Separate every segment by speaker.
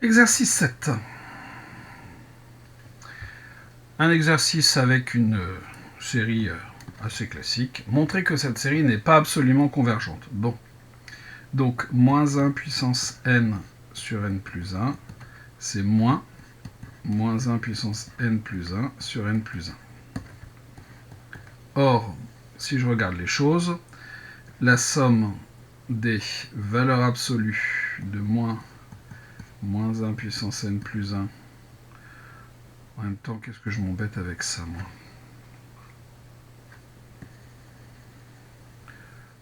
Speaker 1: Exercice 7. Un exercice avec une série assez classique. Montrer que cette série n'est pas absolument convergente. Bon. Donc, moins 1 puissance n sur n plus 1, c'est moins 1 puissance n plus 1 sur n plus 1. Or, si je regarde les choses, la somme des valeurs absolues de moins 1 puissance n plus 1, en même temps, qu'est-ce que je m'embête avec ça, moi?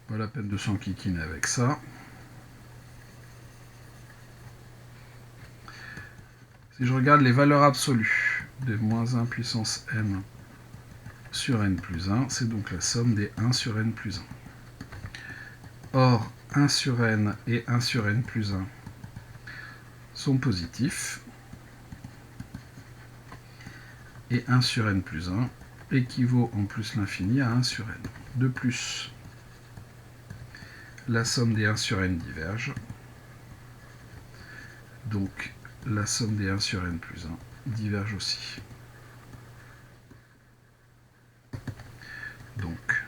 Speaker 1: Pas la peine de s'enquiquiner avec ça. Si je regarde les valeurs absolues de moins 1 puissance n sur n plus 1, c'est donc la somme des 1 sur n plus 1. Or, 1 sur n et 1 sur n plus 1 sont positifs. Et 1 sur n plus 1 équivaut en plus l'infini à 1 sur n. De plus, la somme des 1 sur n diverge. Donc, la somme des 1 sur n plus 1 diverge aussi. Donc,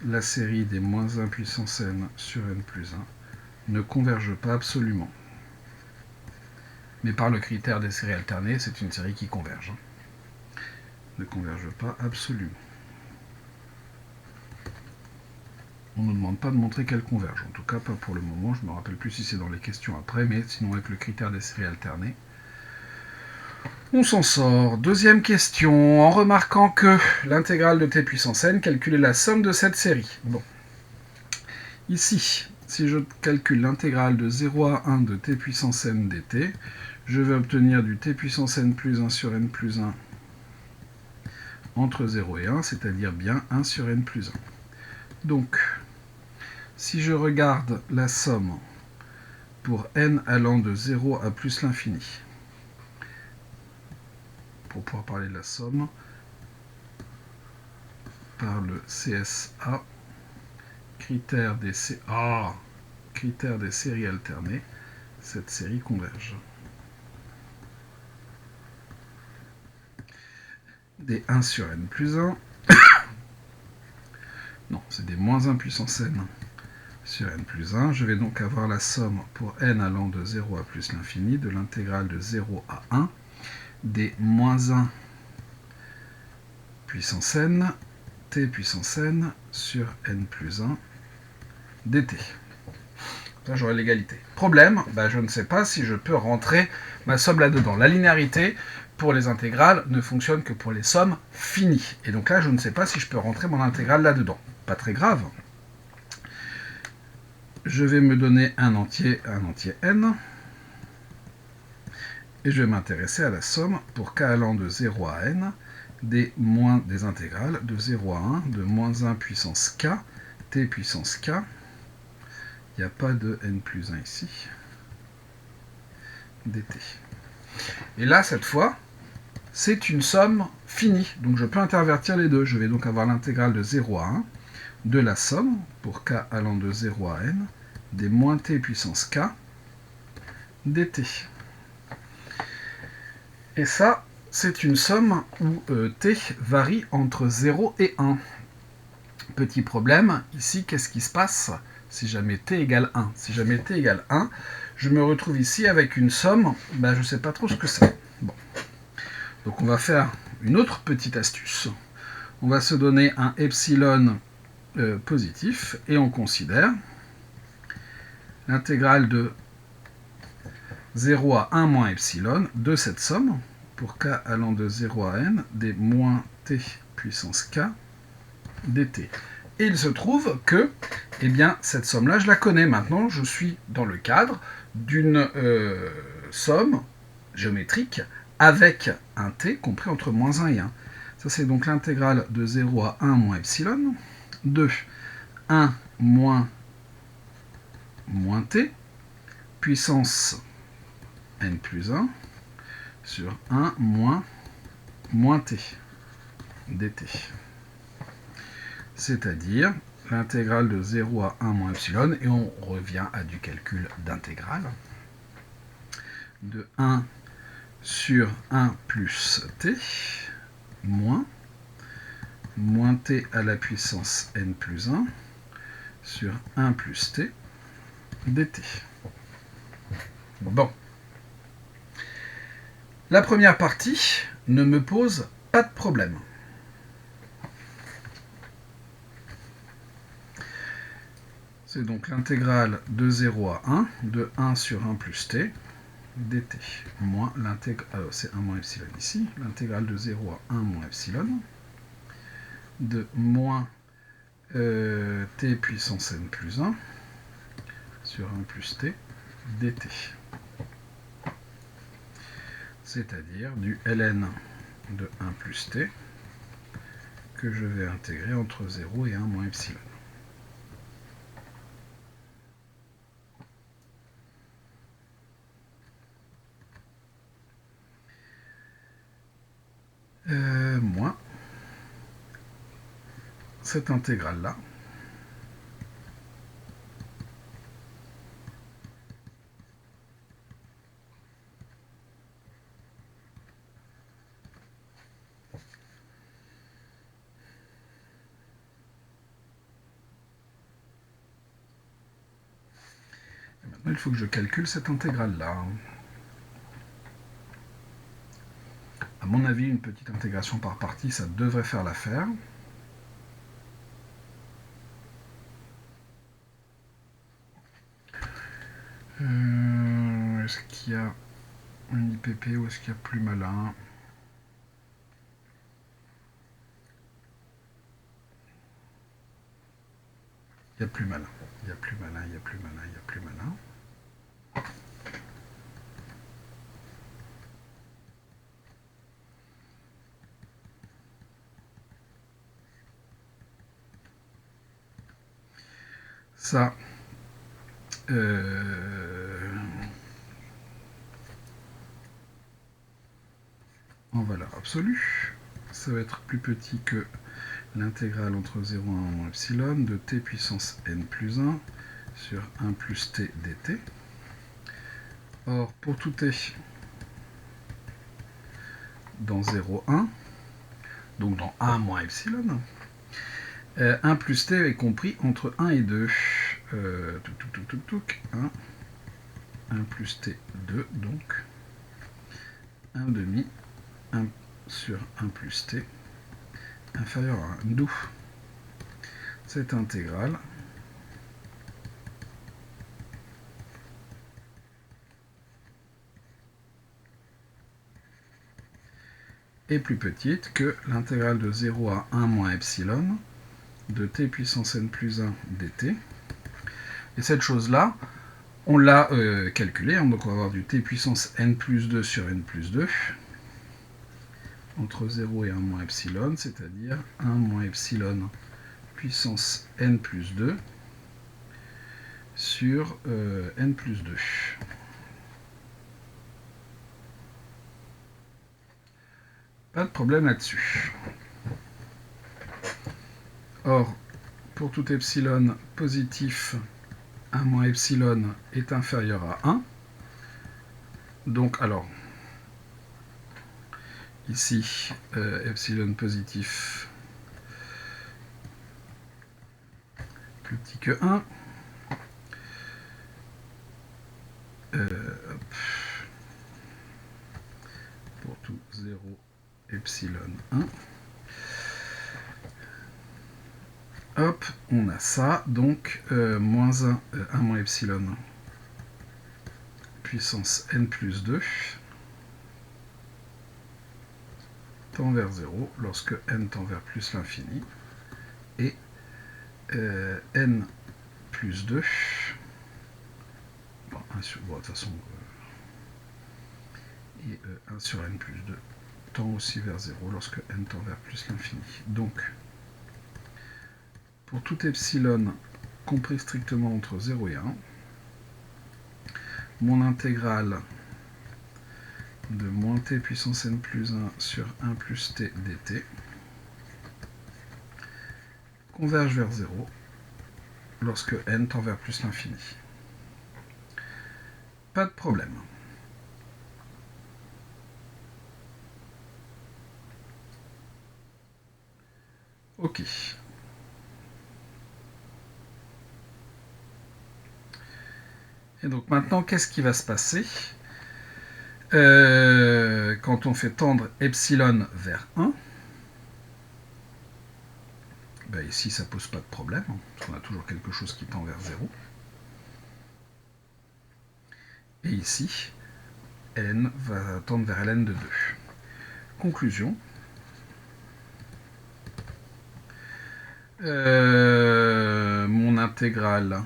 Speaker 1: la série des moins 1 puissance n sur n plus 1 ne converge pas absolument. Mais par le critère des séries alternées, c'est une série qui converge. Ne converge pas absolument. On ne nous demande pas de montrer qu'elle converge, en tout cas pas pour le moment, je ne me rappelle plus si c'est dans les questions après, mais sinon avec le critère des séries alternées, on s'en sort. Deuxième question, en remarquant que l'intégrale de t puissance n calculait la somme de cette série. Bon. Ici, si je calcule l'intégrale de 0 à 1 de t puissance n dt, je vais obtenir du t puissance n plus 1 sur n plus 1 entre 0 et 1, c'est-à-dire bien 1 sur n plus 1. Donc, si je regarde la somme pour n allant de 0 à plus l'infini, pour pouvoir parler de la somme, par le CSA, critère des séries alternées, cette série converge. Des 1 sur n plus 1, non, c'est des moins 1 puissance n sur n plus 1. Je vais donc avoir la somme pour n allant de 0 à plus l'infini de l'intégrale de 0 à 1 des moins 1 puissance n, t puissance n sur n plus 1 dt. Là, j'aurai l'égalité. Problème, je ne sais pas si je peux rentrer ma somme là-dedans. La linéarité, pour les intégrales, ne fonctionne que pour les sommes finies. Et donc là, je ne sais pas si je peux rentrer mon intégrale là-dedans. Pas très grave. Je vais me donner un entier n. Et je vais m'intéresser à la somme pour k allant de 0 à n des intégrales de 0 à 1 de moins 1 puissance k, t puissance k. Il n'y a pas de n plus 1 ici, dt. Et là, cette fois, c'est une somme finie. Donc je peux intervertir les deux. Je vais donc avoir l'intégrale de 0 à 1 de la somme, pour k allant de 0 à n, des moins t puissance k, dt. Et ça, c'est une somme où t varie entre 0 et 1. Petit problème, ici, qu'est-ce qui se passe si jamais t égale 1? Si jamais t égale 1, je me retrouve ici avec une somme, je ne sais pas trop ce que c'est. Bon. Donc on va faire une autre petite astuce. On va se donner un epsilon positif et on considère l'intégrale de 0 à 1 moins epsilon de cette somme pour k allant de 0 à n des moins t puissance k dt. Et il se trouve que cette somme-là, je la connais. Maintenant, je suis dans le cadre d'une somme géométrique avec un t compris entre moins 1 et 1. Ça, c'est donc l'intégrale de 0 à 1 moins epsilon de 1 moins t puissance n plus 1 sur 1 moins t dt. C'est-à-dire l'intégrale de 0 à 1 moins epsilon, et on revient à du calcul d'intégrale, de 1 sur 1 plus t, moins t à la puissance n plus 1 sur 1 plus t dt. Bon. La première partie ne me pose pas de problème. C'est donc l'intégrale de 0 à 1, de 1 sur 1 plus t, dt, moins l'intégrale, c'est 1 moins epsilon ici, l'intégrale de 0 à 1 moins epsilon, de moins t puissance n plus 1 sur 1 plus t dt. C'est-à-dire du ln de 1 plus t que je vais intégrer entre 0 et 1 moins epsilon. Moins cette intégrale-là. Maintenant, il faut que je calcule cette intégrale-là. À mon avis, une petite intégration par partie, ça devrait faire l'affaire. Est-ce qu'il y a un IPP ou est-ce qu'il y a plus malin? Il y a plus malin. Il y a plus malin, il y a plus malin, il y a plus malin. Ça, en valeur absolue, ça va être plus petit que l'intégrale entre 0 et 1 moins epsilon de t puissance n plus 1 sur 1 plus t dt. Or, pour tout t dans 0, 1, donc dans 1 moins epsilon, 1 plus t est compris entre 1 et 2. 1 plus t, 2, donc 1 demi 1 sur 1 plus t inférieur à 1. D'où cette intégrale est plus petite que l'intégrale de 0 à 1 moins epsilon de t puissance n plus 1 dt. Et cette chose-là, on l'a calculée, hein, donc on va avoir du t puissance n plus 2 sur n plus 2 entre 0 et 1 moins epsilon, c'est-à-dire 1 moins epsilon puissance n plus 2 sur n plus 2. Pas de problème là-dessus. Or, pour tout epsilon positif, 1 moins epsilon est inférieur à 1. Donc, alors, ici, epsilon positif plus petit que 1. Pour tout 0, epsilon 1. Hop, on a ça, donc moins 1, 1 moins epsilon puissance n plus 2 tend vers 0 lorsque n tend vers plus l'infini, et n plus 2, bon, 1 sur, bon, de toute façon, et 1 sur n plus 2 tend aussi vers 0 lorsque n tend vers plus l'infini. Donc, pour tout epsilon compris strictement entre 0 et 1, mon intégrale de moins t puissance n plus 1 sur 1 plus t dt converge vers 0 lorsque n tend vers plus l'infini. Pas de problème. OK. Et donc maintenant, qu'est-ce qui va se passer quand on fait tendre epsilon vers 1? Ben ici, ça pose pas de problème, parce qu'on a toujours quelque chose qui tend vers 0. Et ici, n va tendre vers ln de 2. Conclusion. Mon intégrale,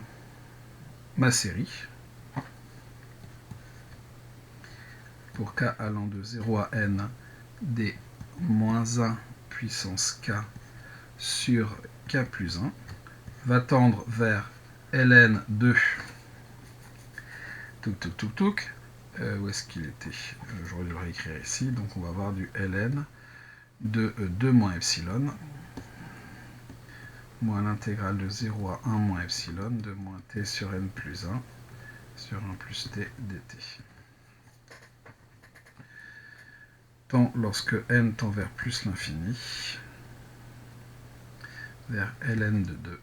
Speaker 1: ma série, pour k allant de 0 à n, des moins 1 puissance k sur k plus 1, va tendre vers ln 2. Où est-ce qu'il était? J'aurais dû le réécrire ici. Donc on va avoir du ln de 2 moins epsilon, moins l'intégrale de 0 à 1 moins epsilon, de moins t sur n plus 1, sur 1 plus t dt. Tant lorsque n tend vers plus l'infini, vers ln de 2,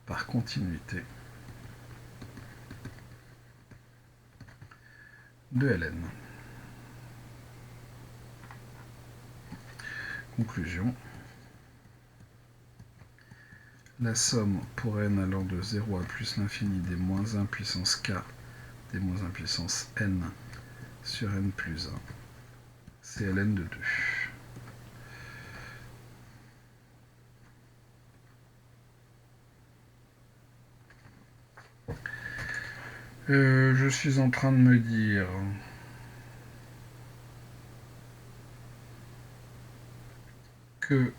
Speaker 1: par continuité de ln. Conclusion. La somme pour n allant de 0 à plus l'infini des moins 1 puissance k, des moins 1 puissance n sur n plus 1, c'est ln de 2. Je suis en train de me dire que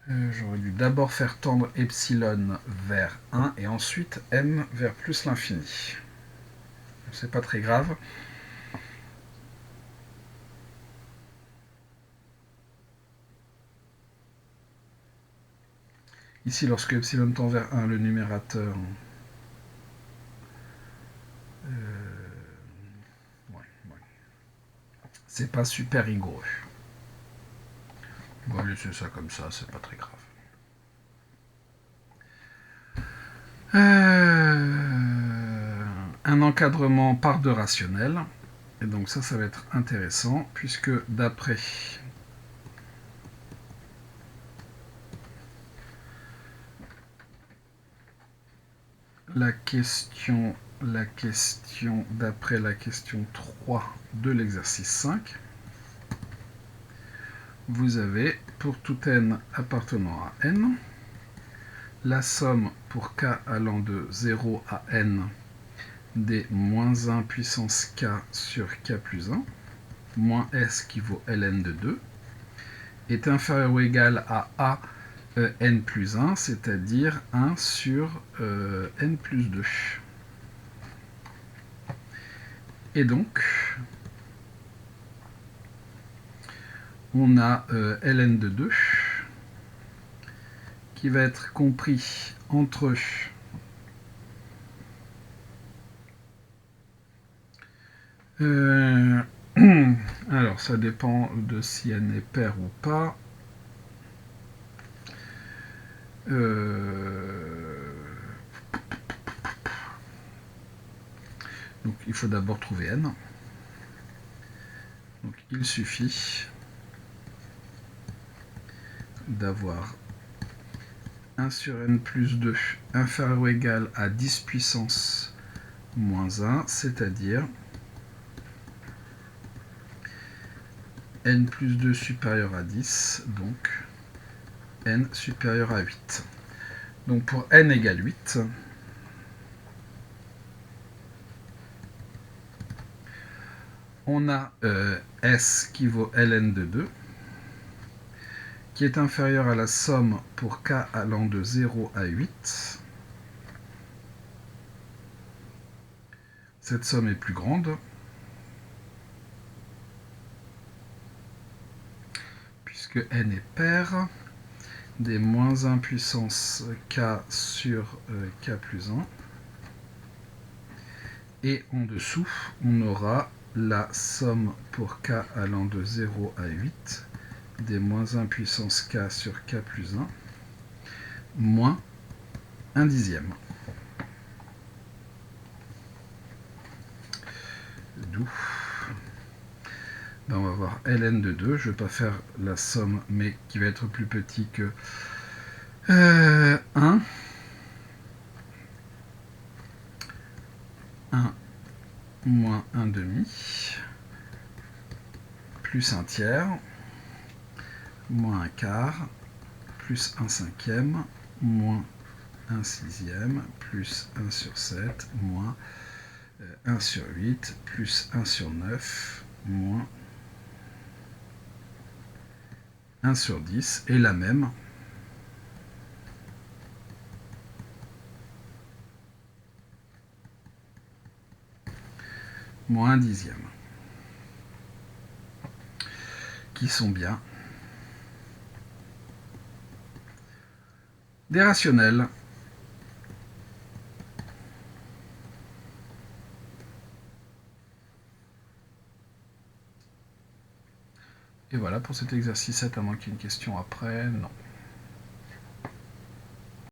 Speaker 1: j'aurais dû d'abord faire tendre epsilon vers 1 et ensuite n vers plus l'infini. C'est pas très grave. Ici, lorsque epsilon tend vers 1, le numérateur c'est pas super rigoureux. On va laisser ça comme ça, c'est pas très grave. Un encadrement par deux rationnels. Et donc ça va être intéressant, puisque d'après la question d'après la question 3 de l'exercice 5, vous avez pour tout n appartenant à n, la somme pour k allant de 0 à n des moins 1 puissance k sur k plus 1, moins s qui vaut ln de 2, est inférieur ou égal à a n plus 1, c'est-à-dire 1 sur n plus 2. Et donc, on a ln de 2 qui va être compris entre alors ça dépend de si n est paire ou pas. Donc il faut d'abord trouver n. Donc il suffit d'avoir 1 sur n plus 2 inférieur ou égal à 10 puissance moins 1, c'est-à-dire n plus 2 supérieur à 10, donc n supérieur à 8. Donc pour n égale 8, on a S qui vaut ln de 2, qui est inférieur à la somme pour k allant de 0 à 8. Cette somme est plus grande, puisque n est paire des moins 1 puissance k sur k plus 1 Et en dessous, on aura la somme pour k allant de 0 à 8 des moins 1 puissance k sur k plus 1 moins 1 dixième. D'où ben on va voir ln de 2. Je ne vais pas faire la somme, mais qui va être plus petit que 1. 1 moins 1 demi, plus 1 tiers, moins 1 quart, plus 1 cinquième, moins 1 sixième, plus 1 sur 7, moins 1 sur 8, plus 1 sur 9, moins 1 sur 10, et la même, moins 1 dixième, qui sont bien des rationnels. Et voilà pour cet exercice 7, à moins qu'il y ait une question après, non.